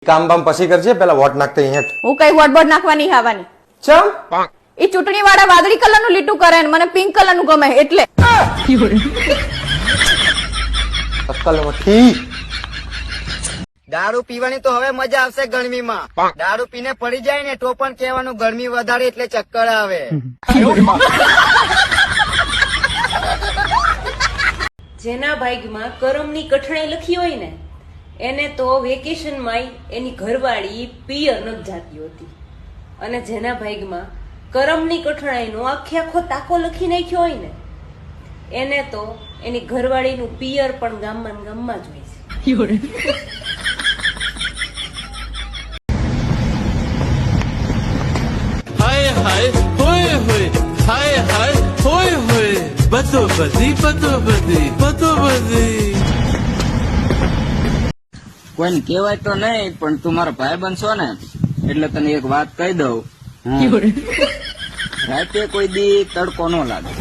કામ બામ પછી કરજે, પેલા વોટ નાખતે અહીંયા. હું કઈ વોટ બોટ નાખવા નહીં આવવાની. ચમ એ ચૂંટણી વાળા વાદળી કલર નું લીટું કરે ને મને પિંક કલર નું ગમે એટલે. અક્કલમઠી. દારૂ પીવાની તો હવે મજા આવશે ગરમીમાં. દારૂ પીને પડી જાય ને તો પણ કહેવાનું ગરમી વધારે એટલે ચક્કર આવે. જેના ભાગ્યમાં કરમની કઠણાઈ લખી હોય ને એને તો વેકેશનમાં એની ઘરવાળી પિયર નથી જાતી હોતી, અને જેના ભાગ્યમાં કરમની કઠણાઈનો આખો તાકો લખી નાખ્યો હોય ને એને તો એની ઘરવાળીનું પિયર પણ ગામમાં ને ગામમાં જ હોય છે. હાય હાય હોય હોય, હાય હાય હોય હોય, બધો બધી બધો બધી બધો બધી. કોઈને કહેવાય તો નહીં, પણ તું મારો ભાઈ બનશો ને એટલે તને એક વાત કહી દઉં. રાતે કોઈ દી તડકો ન લાગે.